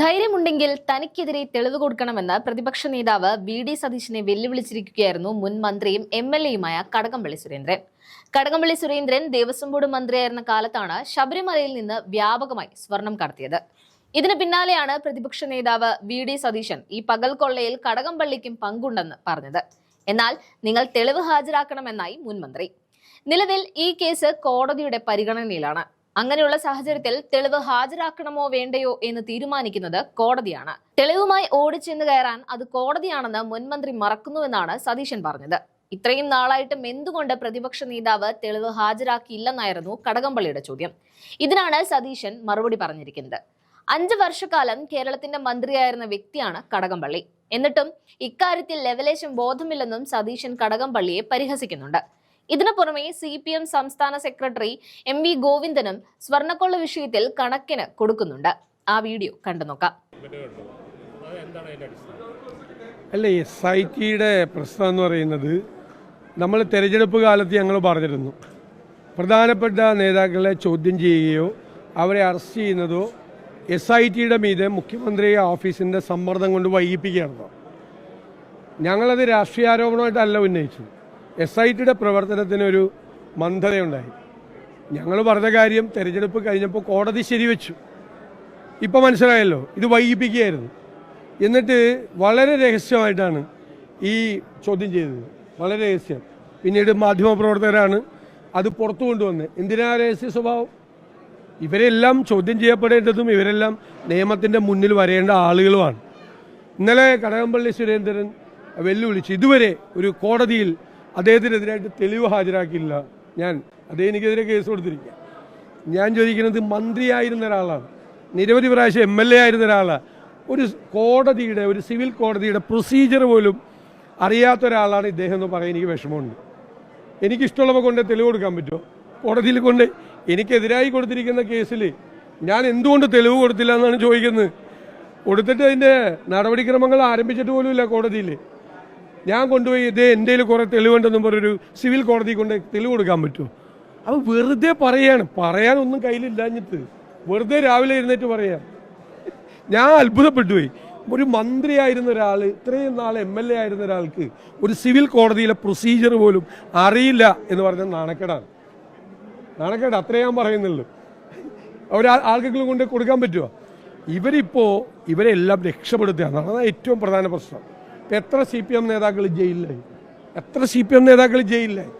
ധൈര്യമുണ്ടെങ്കിൽ തനിക്കെതിരെ തെളിവ് കൊടുക്കണമെന്ന് പ്രതിപക്ഷ നേതാവ് വി.ഡി. സതീശനെ വെല്ലുവിളിച്ചിരിക്കുകയായിരുന്നു മുൻ മന്ത്രിയും എം.എൽ.എയുമായ കടകംപള്ളി സുരേന്ദ്രൻ. കടകംപള്ളി സുരേന്ദ്രൻ ദേവസ്വം ബോർഡ് മന്ത്രിയായിരുന്ന കാലത്താണ് ശബരിമലയിൽ നിന്ന് വ്യാപകമായി സ്വർണം കടത്തിയത്. ഇതിന് പിന്നാലെയാണ് പ്രതിപക്ഷ നേതാവ് വി.ഡി. സതീശൻ ഈ പകൽ കൊള്ളയിൽ കടകംപള്ളിക്കും പങ്കുണ്ടെന്ന് പറഞ്ഞത്. എന്നാൽ നിങ്ങൾ തെളിവ് ഹാജരാക്കണമെന്നായി മുൻ മന്ത്രി. നിലവിൽ ഈ കേസ് കോടതിയുടെ പരിഗണനയിലാണ്. അങ്ങനെയുള്ള സാഹചര്യത്തിൽ തെളിവ് ഹാജരാക്കണമോ വേണ്ടയോ എന്ന് തീരുമാനിക്കുന്നത് കോടതിയാണ്. തെളിവുമായി ഓടിച്ചെന്ന് കയറാൻ അത് കോടതിയാണെന്ന് മുൻമന്ത്രി മറക്കുന്നുവെന്നാണ് സതീശൻ പറഞ്ഞത്. ഇത്രയും നാളായിട്ടും എന്തുകൊണ്ട് പ്രതിപക്ഷ നേതാവ് തെളിവ് ഹാജരാക്കിയില്ലെന്നായിരുന്നു കടകംപള്ളിയുടെ ചോദ്യം. ഇതിനാണ് സതീശൻ മറുപടി പറഞ്ഞിരിക്കുന്നത്. 5 വർഷക്കാലം കേരളത്തിന്റെ മന്ത്രിയായിരുന്ന വ്യക്തിയാണ് കടകംപള്ളി. എന്നിട്ടും ഇക്കാര്യത്തിൽ ലെവലേശം ബോധമില്ലെന്നും സതീശൻ കടകംപള്ളിയെ പരിഹസിക്കുന്നുണ്ട്. ഇതിനു പുറമെ CPM സംസ്ഥാന സെക്രട്ടറി M.V. ഗോവിന്ദനും സ്വർണ്ണക്കൊള്ള വിഷയത്തിൽ കണക്കിന് കൊടുക്കുന്നുണ്ട്. ആ വീഡിയോ കണ്ടു നോക്കാം. അല്ല, SITയുടെ പ്രശ്നം എന്ന് പറയുന്നത് നമ്മൾ തെരഞ്ഞെടുപ്പ് കാലത്ത് ഞങ്ങൾ പറഞ്ഞിരുന്നു, പ്രധാനപ്പെട്ട നേതാക്കളെ ചോദ്യം ചെയ്യുകയോ അവരെ അറസ്റ്റ് ചെയ്യുന്നതോ SITയുടെ മീതെ മുഖ്യമന്ത്രി ഓഫീസിൻ്റെ സമ്മർദ്ദം കൊണ്ട് വൈകിപ്പിക്കുകയാണോ. ഞങ്ങളത് രാഷ്ട്രീയാരോപണമായിട്ടല്ല ഉന്നയിച്ചു. SITയുടെ പ്രവർത്തനത്തിനൊരു മന്ദതയുണ്ടായി. ഞങ്ങൾ പറഞ്ഞ കാര്യം തെരഞ്ഞെടുപ്പ് കഴിഞ്ഞപ്പോൾ കോടതി ശരിവെച്ചു. ഇപ്പോൾ മനസ്സിലായല്ലോ, ഇത് വൈകിപ്പിക്കുകയായിരുന്നു. എന്നിട്ട് വളരെ രഹസ്യമായിട്ടാണ് ഈ ചോദ്യം ചെയ്തത്, വളരെ രഹസ്യം. പിന്നീട് മാധ്യമപ്രവർത്തകരാണ് അത് പുറത്തു കൊണ്ടുവന്നത്. എന്തിനാ രഹസ്യ സ്വഭാവം? ഇവരെല്ലാം ചോദ്യം ചെയ്യപ്പെടേണ്ടതും ഇവരെല്ലാം നിയമത്തിൻ്റെ മുന്നിൽ വരേണ്ട ആളുകളുമാണ്. ഇന്നലെ കടകംപള്ളി സുരേന്ദ്രൻ വെല്ലുവിളിച്ചു, ഇതുവരെ ഒരു കോടതിയിൽ അദ്ദേഹത്തിനെതിരായിട്ട് തെളിവ് ഹാജരാക്കിയില്ല. അദ്ദേഹം എനിക്കെതിരെ കേസ് കൊടുത്തിരിക്കുക. ഞാൻ ചോദിക്കുന്നത്, മന്ത്രിയായിരുന്ന ഒരാളാണ്, നിരവധി പ്രാവശ്യം MLA ആയിരുന്ന ഒരാളാണ്, ഒരു കോടതിയുടെ, ഒരു സിവിൽ കോടതിയുടെ പ്രൊസീജിയർ പോലും അറിയാത്ത ഒരാളാണ് ഇദ്ദേഹം എന്ന് പറയാൻ എനിക്ക് വിഷമമുണ്ട്. എനിക്കിഷ്ടമുള്ളപ്പോൾ കൊണ്ട് തെളിവ് കൊടുക്കാൻ പറ്റുമോ? കോടതിയിൽ കൊണ്ട് എനിക്കെതിരായി കൊടുത്തിരിക്കുന്ന കേസിൽ ഞാൻ എന്തുകൊണ്ട് തെളിവ് കൊടുത്തില്ല എന്നാണ് ചോദിക്കുന്നത്. കൊടുത്തിട്ട് അതിൻ്റെ നടപടിക്രമങ്ങൾ ആരംഭിച്ചിട്ട് പോലുമില്ല കോടതിയിൽ. ഞാൻ കൊണ്ടുപോയി എൻ്റെ കയ്യിൽ കുറേ തെളിവുണ്ടെന്നും പറഞ്ഞൊരു സിവിൽ കോടതി കൊണ്ട് തെളിവ് കൊടുക്കാൻ പറ്റുമോ? അത് വെറുതെ പറയാനൊന്നും കയ്യിലില്ലാഞ്ഞിട്ട് വെറുതെ രാവിലെ ഇരുന്നിട്ട് പറയാം. ഞാൻ അത്ഭുതപ്പെട്ടു പോയി. ഒരു മന്ത്രിയായിരുന്ന ഒരാൾ, ഇത്രയും നാൾ MLA ആയിരുന്ന ഒരാൾക്ക് ഒരു സിവിൽ കോടതിയിലെ പ്രൊസീജിയർ പോലും അറിയില്ല എന്ന് പറഞ്ഞാൽ നാണക്കേടാണ്. അത്രേ ഞാൻ പറയുന്നുള്ളൂ. ആൾക്കെങ്കിലും കൊണ്ട് കൊടുക്കാൻ പറ്റുമോ? ഇവരെല്ലാം രക്ഷപ്പെടുത്തുകയാണ്. അതാണ് ഏറ്റവും പ്രധാന പ്രശ്നം. എത്ര CPM നേതാക്കൾ ജയിലിലായി?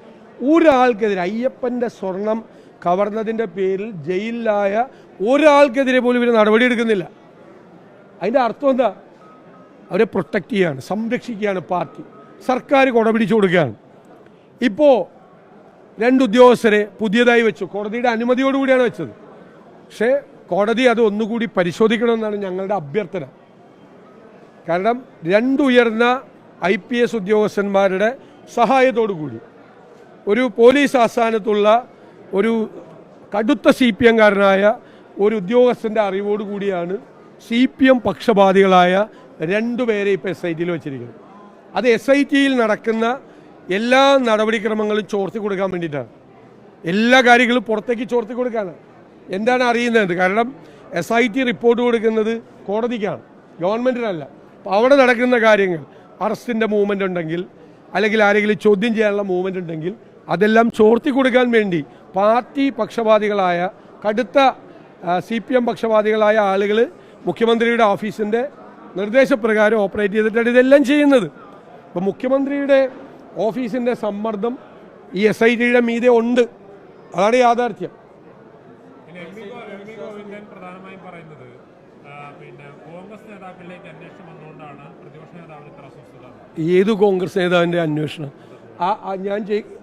ഒരാൾക്കെതിരെ, അയ്യപ്പൻ്റെ സ്വർണം കവർന്നതിൻ്റെ പേരിൽ ജയിലിലായ ഒരാൾക്കെതിരെ പോലും ഇവർ നടപടിയെടുക്കുന്നില്ല. അതിൻ്റെ അർത്ഥം എന്താ? അവരെ പ്രൊട്ടക്റ്റ് ചെയ്യാണ്, സംരക്ഷിക്കുകയാണ് പാർട്ടി, സർക്കാർ കൊട പിടിച്ചു കൊടുക്കുകയാണ്. ഇപ്പോൾ 2 ഉദ്യോഗസ്ഥരെ പുതിയതായി വെച്ചു, കോടതിയുടെ അനുമതിയോടുകൂടിയാണ് വെച്ചത്. പക്ഷേ കോടതി അത് ഒന്നുകൂടി പരിശോധിക്കണമെന്നാണ് ഞങ്ങളുടെ അഭ്യർത്ഥന. കാരണം 2 ഉയർന്ന IPS ഉദ്യോഗസ്ഥന്മാരുടെ സഹായത്തോടു കൂടി ഒരു പോലീസ് ആസ്ഥാനത്തുള്ള ഒരു കടുത്ത CPM-കാരനായ ഒരു ഉദ്യോഗസ്ഥൻ്റെ അറിവോടുകൂടിയാണ് CPM പക്ഷപാതികളായ 2 പേരെ ഇപ്പോൾ SITയിൽ വെച്ചിരിക്കുന്നത്. അത് SITയിൽ നടക്കുന്ന എല്ലാ നടപടിക്രമങ്ങളും ചോർത്തി കൊടുക്കാൻ വേണ്ടിയിട്ടാണ്. എല്ലാ കാര്യങ്ങളും പുറത്തേക്ക് ചോർത്തി കൊടുക്കാനാണ്. എന്താണ് അറിയുന്നത്? കാരണം SIT റിപ്പോർട്ട് കൊടുക്കുന്നത് കോടതിക്കാണ്, ഗവൺമെൻറ്റിനല്ല. അപ്പോൾ അവിടെ നടക്കുന്ന കാര്യങ്ങൾ, അറസ്റ്റിൻ്റെ മൂവ്മെൻ്റ് ഉണ്ടെങ്കിൽ അല്ലെങ്കിൽ ആരെങ്കിലും ചോദ്യം ചെയ്യാനുള്ള മൂവ്മെൻ്റ് ഉണ്ടെങ്കിൽ അതെല്ലാം ചോർത്തി കൊടുക്കാൻ വേണ്ടി പാർട്ടി പക്ഷപാതികളായ, കടുത്ത CPM പക്ഷപാതികളായ ആളുകൾ മുഖ്യമന്ത്രിയുടെ ഓഫീസിൻ്റെ നിർദ്ദേശപ്രകാരം ഓപ്പറേറ്റ് ചെയ്തിട്ടാണ് ഇതെല്ലാം ചെയ്യുന്നത്. അപ്പോൾ മുഖ്യമന്ത്രിയുടെ ഓഫീസിൻ്റെ സമ്മർദ്ദം ഈ SITയുടെ മീതെ ഉണ്ട്. അതാണ് യാഥാർത്ഥ്യം. ഏത് കോൺഗ്രസ് നേതാവിൻ്റെ അന്വേഷണം?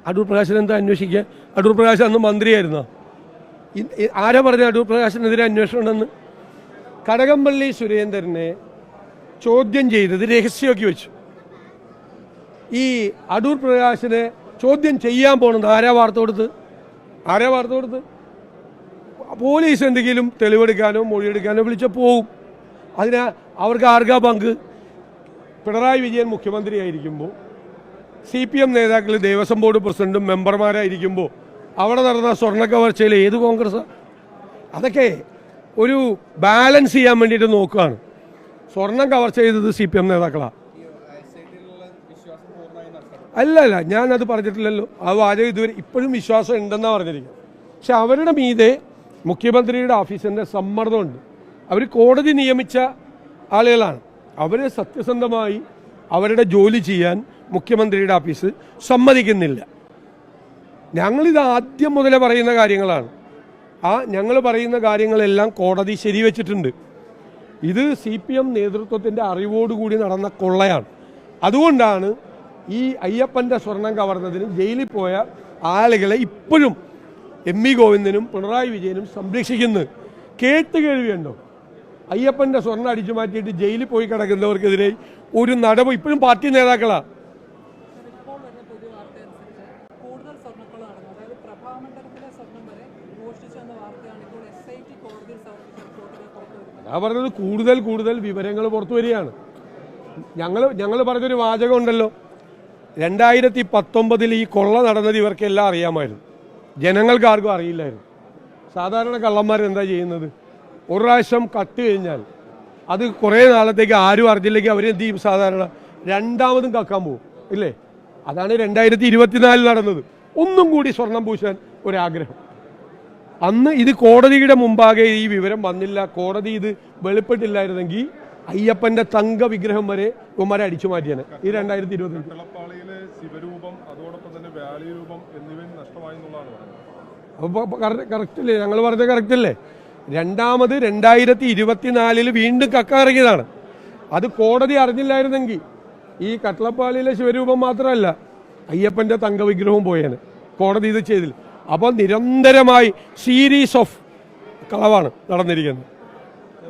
അടൂർ പ്രകാശൻ എന്താ അന്വേഷിക്കുക? അടൂർ പ്രകാശൻ അന്ന് മന്ത്രിയായിരുന്നോ? ആരാ പറഞ്ഞ അടൂർ പ്രകാശനെതിരെ അന്വേഷണം ഉണ്ടെന്ന്? കടകംപള്ളി സുരേന്ദ്രനെ ചോദ്യം ചെയ്തത് രഹസ്യമാക്കി വെച്ചു. ഈ അടൂർ പ്രകാശനെ ചോദ്യം ചെയ്യാൻ പോണത് ആരാ വാർത്ത കൊടുത്ത്? പോലീസ് എന്തെങ്കിലും തെളിവെടുക്കാനോ മൊഴിയെടുക്കാനോ വിളിച്ചാൽ പോവും. അവർക്ക് ആർക്കാ പങ്ക്? പിണറായി വിജയൻ മുഖ്യമന്ത്രിയായിരിക്കുമ്പോൾ, CPM നേതാക്കൾ ദേവസ്വം ബോർഡ് പ്രസിഡന്റും മെമ്പർമാരായിരിക്കുമ്പോൾ അവിടെ നടന്ന സ്വർണ്ണക്കവർച്ചയിൽ ഏത് കോൺഗ്രസ്? അതൊക്കെ ഒരു ബാലൻസ് ചെയ്യാൻ വേണ്ടിയിട്ട് നോക്കുകയാണ്. സ്വർണം കവർ ചെയ്തത് CPM നേതാക്കളാണ്. അല്ല ഞാനത് പറഞ്ഞിട്ടില്ലല്ലോ. ആ വാചകം ഇതുവരെ ഇപ്പോഴും വിശ്വാസം ഉണ്ടെന്നാണ് പറഞ്ഞിരിക്കുന്നത്. പക്ഷെ അവരുടെ മീതെ മുഖ്യമന്ത്രിയുടെ ഓഫീസിൻ്റെ സമ്മർദ്ദമുണ്ട്. അവർ കോടതി നിയമിച്ച ആളുകളാണ്. അവർ സത്യസന്ധമായി അവരുടെ ജോലി ചെയ്യാൻ മുഖ്യമന്ത്രിയുടെ ഓഫീസ് സമ്മതിക്കുന്നില്ല. ഞങ്ങളിത് ആദ്യം മുതലേ പറയുന്ന കാര്യങ്ങളാണ്. ഞങ്ങൾ പറയുന്ന കാര്യങ്ങളെല്ലാം കോടതി ശരിവെച്ചിട്ടുണ്ട്. ഇത് CPM നേതൃത്വത്തിൻ്റെ അറിവോടുകൂടി നടന്ന കൊള്ളയാണ്. അതുകൊണ്ടാണ് ഈ അയ്യപ്പൻ്റെ സ്വർണം കവർന്നതിന് ജയിലിൽ പോയ ആളുകളെ ഇപ്പോഴും MV ഗോവിന്ദനും പിണറായി വിജയനും സംരക്ഷിക്കുന്നത്. കേട്ടുകേൾവിയുണ്ടോ? അയ്യപ്പൻ്റെ സ്വർണ്ണം അടിച്ചു മാറ്റിയിട്ട് ജയിലിൽ പോയി കിടക്കുന്നവർക്കെതിരെ ഒരു നടപടി ഇപ്പോഴും പാർട്ടി നേതാക്കളാണ്. ഞാൻ പറഞ്ഞത് കൂടുതൽ വിവരങ്ങൾ പുറത്തു വരികയാണ്. ഞങ്ങൾ പറഞ്ഞൊരു വാചകം ഉണ്ടല്ലോ, 2019 ഈ കൊള്ള നടന്നത് ഇവർക്കെല്ലാം അറിയാമായിരുന്നു, ജനങ്ങൾക്ക് ആർക്കും അറിയില്ലായിരുന്നു. സാധാരണ കള്ളന്മാരെന്താ ചെയ്യുന്നത്? ഒരു പ്രാവശ്യം കട്ട് കഴിഞ്ഞാൽ അത് കുറേ നാളത്തേക്ക് ആരും അറിഞ്ഞില്ലെങ്കിൽ അവരെന്ത് ചെയ്യും? സാധാരണ രണ്ടാമതും കക്കാൻ പോകും, ഇല്ലേ? അതാണ് 2024 നടന്നത്. ഒന്നും കൂടി സ്വർണം പൂശാൻ ഒരാഗ്രഹം. അന്ന് ഇത് കോടതിയുടെ മുമ്പാകെ ഈ വിവരം വന്നില്ല, കോടതി ഇത് വെളിപ്പെട്ടില്ലായിരുന്നെങ്കിൽ അയ്യപ്പന്റെ തങ്ക വിഗ്രഹം വരെ ഉമ്മരെ അടിച്ചു മാറ്റിയാണ് ഈ 2020. കറക്റ്റല്ലേ? ഞങ്ങൾ പറഞ്ഞ കറക്റ്റല്ലേ? രണ്ടാമത് 2024 വീണ്ടും കക്കാറിയതാണ്. അത് കോടതി അറിഞ്ഞില്ലായിരുന്നെങ്കിൽ ഈ കട്ടളപ്പാളിയിലെ ശിവരൂപം മാത്രമല്ല, അയ്യപ്പന്റെ തങ്ക വിഗ്രഹവും പോയാണ്. കോടതി ഇത് ചെയ്തില്ല. അപ്പോൾ നിരന്തരമായി സീരീസ് ഓഫ് കളവാണ് നടന്നിരിക്കുന്നത്,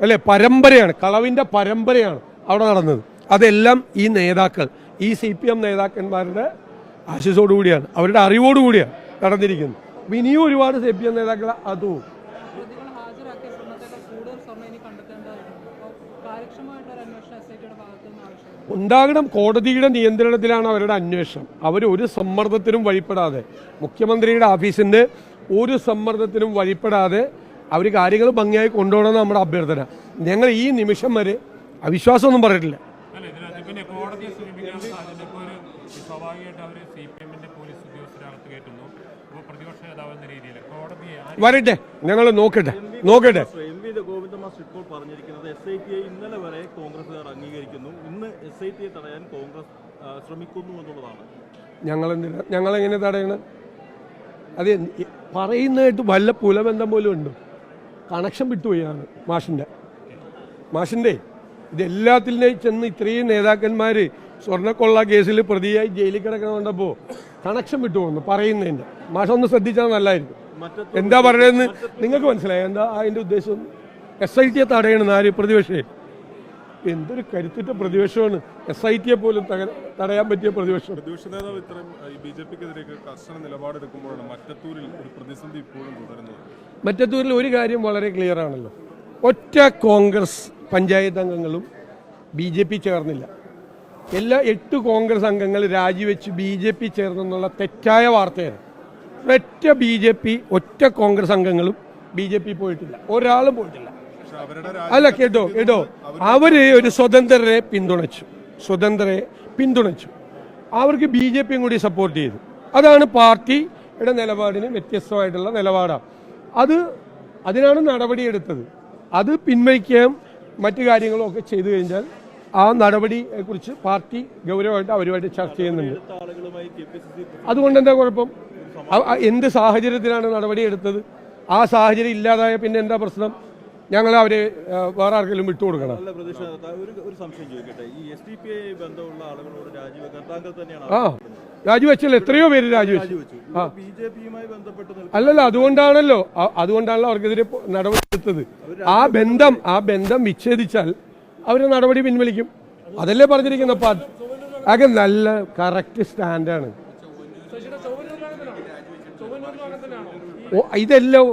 അല്ലേ? പരമ്പരയാണ്, കളവിൻ്റെ പരമ്പരയാണ് അവിടെ നടന്നത്. അതെല്ലാം ഈ നേതാക്കൾ, ഈ CPM നേതാക്കന്മാരുടെ ആശീസ്സോടുകൂടിയാണ്, അവരുടെ അറിവോടുകൂടിയാണ് നടന്നിരിക്കുന്നത്. ഇനിയും ഒരുപാട് CPM നേതാക്കൾ അതും ഉണ്ടാകണം. കോടതിയുടെ നിയന്ത്രണത്തിലാണ് അവരുടെ അന്വേഷണം. അവർ ഒരു സമ്മർദ്ദത്തിനും വഴിപ്പെടാതെ, മുഖ്യമന്ത്രിയുടെ ഓഫീസിൻ്റെ ഒരു സമ്മർദ്ദത്തിനും വഴിപ്പെടാതെ അവർ കാര്യങ്ങൾ ഭംഗിയായി കൊണ്ടുപോകണമെന്ന് നമ്മുടെ അഭ്യർത്ഥന. ഞങ്ങൾ ഈ നിമിഷം വരെ അവിശ്വാസമൊന്നും പറഞ്ഞിട്ടില്ല. വരട്ടെ, ഞങ്ങൾ നോക്കട്ടെ. ഗോവിന്ദ മാസ്റ്റർ ഇപ്പോൾ പറഞ്ഞിരിക്കുന്നത് SIT ഇന്നലെ വരെ കോൺഗ്രസുകാർ അംഗീകരിക്കുന്നു, ഇന്ന് SIT തടയാൻ കോൺഗ്രസ് ശ്രമിക്കുന്നു എന്നുള്ളതാണ്. ഞങ്ങളെങ്ങനെ തടയണം? അത് പറയുന്നതായിട്ട് വല്ല പുലബന്ധം പോലും ഉണ്ട്. കണക്ഷൻ വിട്ടുപോയാണ് മാഷിൻ്റെ ഇതെല്ലാത്തിൻ്റെയും ചെന്ന് ഇത്രയും നേതാക്കന്മാർ സ്വർണ്ണക്കൊള്ള കേസിൽ പ്രതിയായി ജയിലിൽ കിടക്കണമെന്നപ്പോൾ കണക്ഷൻ വിട്ടുപോകുന്നു പറയുന്നതിൻ്റെ. മാഷൊന്ന് ശ്രദ്ധിച്ചാൽ നല്ലതായിരിക്കും. എന്താ പറയുന്നതെന്ന് നിങ്ങൾക്ക് മനസ്സിലായി? എന്താ അതിൻ്റെ ഉദ്ദേശം? SIT തടയണമെന്ന് ആര്? പ്രതിപക്ഷേ. എന്തൊരു കരുത്തുറ്റ പ്രതിപക്ഷമാണ്. SIT പോലും തടയാൻ പറ്റിയ പ്രതിപക്ഷം. പ്രതിപക്ഷ നേതാവ് ഇത്തരം BJPക്കെതിരെ കർശന നിലപാടെടുക്കുമ്പോഴാണ് മറ്റത്തൂരിൽ ഒരു പ്രതിസന്ധി ഇപ്പോഴും തുടരുന്നത്. മറ്റത്തൂരിൽ ഒരു കാര്യം വളരെ ക്ലിയർ ആണല്ലോ, ഒറ്റ കോൺഗ്രസ് പഞ്ചായത്ത് അംഗങ്ങളും BJP ചേർന്നില്ല. എല്ലാ 8 കോൺഗ്രസ് അംഗങ്ങൾ രാജിവെച്ച് BJP ചേർന്നെന്നുള്ള തെറ്റായ വാർത്തയാണ്. ഒറ്റ കോൺഗ്രസ് അംഗങ്ങളും BJP പോയിട്ടില്ല, ഒരാളും പോയിട്ടില്ല. അല്ല, കേട്ടോ, അവര് ഒരു സ്വതന്ത്രരെ പിന്തുണച്ചു. അവർക്ക് BJPയും കൂടി സപ്പോർട്ട് ചെയ്തു. അതാണ് പാർട്ടിയുടെ നിലപാടിന് വ്യത്യസ്തമായിട്ടുള്ള നിലപാടാണ്. അതിനാണ് നടപടിയെടുത്തത്. അത് പിൻവലിക്കുകയും മറ്റു കാര്യങ്ങളും ഒക്കെ ചെയ്തു കഴിഞ്ഞാൽ ആ നടപടിയെ കുറിച്ച് പാർട്ടി ഗൗരവമായിട്ട് അവരുമായിട്ട് ചർച്ച ചെയ്യുന്നുണ്ട്. അതുകൊണ്ട് എന്താ കുഴപ്പം? എന്ത് സാഹചര്യത്തിലാണ് നടപടിയെടുത്തത്? ആ സാഹചര്യം ഇല്ലാതായ പിന്നെ എന്താ പ്രശ്നം? ഞങ്ങൾ അവരെ വേറെ ആർക്കെങ്കിലും വിട്ടുകൊടുക്കണം. രാജിവെച്ചല്ലോ, എത്രയോ പേര് രാജിവെച്ചു. അല്ലല്ല, അതുകൊണ്ടാണല്ലോ അവർക്കെതിരെ നടപടി എടുത്തത്. ആ ബന്ധം വിച്ഛേദിച്ചാൽ അവർ നടപടി പിൻവലിക്കും. അതല്ലേ പറഞ്ഞിരിക്കുന്ന പാർട്ടി. ആകെ നല്ല കറക്റ്റ് സ്റ്റാൻഡാണ്. ഇതെല്ലാം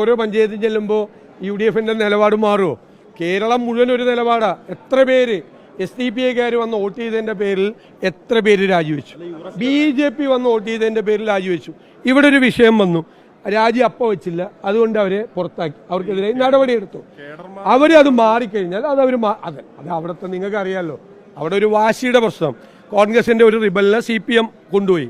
ഓരോ പഞ്ചായത്തിൽ ചെല്ലുമ്പോൾ UDFന്റെ നിലപാട് മാറുമോ? കേരളം മുഴുവൻ ഒരു നിലപാടാണ്. എത്ര പേര് SDPIക്കാർ വന്ന് വോട്ട് ചെയ്തതിൻ്റെ പേരിൽ എത്ര പേര് രാജിവെച്ചു? BJP വന്ന് വോട്ട് ചെയ്തതിൻ്റെ പേരിൽ രാജിവെച്ചു. ഇവിടെ ഒരു വിഷയം വന്നു, രാജി അപ്പം വെച്ചില്ല, അതുകൊണ്ട് അവരെ പുറത്താക്കി, അവർക്കെതിരെ നടപടിയെടുത്തു. അവർ അത് മാറിക്കഴിഞ്ഞാൽ അത് അവർ അതെ അത് അവിടുത്തെ നിങ്ങൾക്ക് അറിയാമല്ലോ, അവിടെ ഒരു വാശിയുടെ പ്രശ്നം. കോൺഗ്രസിൻ്റെ ഒരു റിബലിനെ CPM കൊണ്ടുപോയി,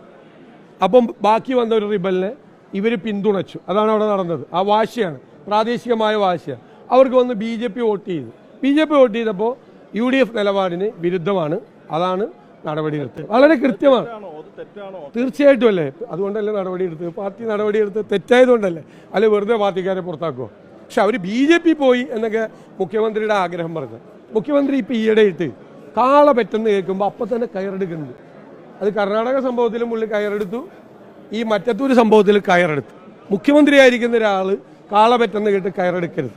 അപ്പം ബാക്കി വന്ന ഒരു റിബലിനെ ഇവർ പിന്തുണച്ചു. അതാണ് അവിടെ നടന്നത്. ആ വാശിയാണ്, പ്രാദേശികമായ വാശിയാണ്. അവർക്ക് വന്ന് BJP വോട്ട് ചെയ്തു. BJP വോട്ട് ചെയ്തപ്പോൾ UDF നിലപാടിന് വിരുദ്ധമാണ്, അതാണ് നടപടിയെടുത്തത്. വളരെ കൃത്യമാണ്. തീർച്ചയായിട്ടും അല്ലേ, അതുകൊണ്ടല്ലേ നടപടിയെടുത്തത്. പാർട്ടി നടപടിയെടുത്ത് തെറ്റായതുകൊണ്ടല്ലേ, അല്ലെ വെറുതെ പാർട്ടിക്കാരെ പുറത്താക്കുമോ? പക്ഷെ അവർ BJP പോയി എന്നൊക്കെ മുഖ്യമന്ത്രിയുടെ ആഗ്രഹം പറഞ്ഞു. മുഖ്യമന്ത്രി ഇപ്പോൾ ഈയിടെയിട്ട് കാള പെട്ടെന്ന് കേൾക്കുമ്പോൾ അപ്പം തന്നെ കയറെടുക്കുന്നുണ്ട്. അത് കർണാടക സംഭവത്തിലും പുള്ളി കയറെടുത്തു, ഈ മറ്റത്തൂർ സംഭവത്തിൽ കയറെടുത്തു. മുഖ്യമന്ത്രിയായിരിക്കുന്ന ഒരാൾ കാള പെട്ടെന്ന് കേട്ട് കയറെടുക്കരുത്.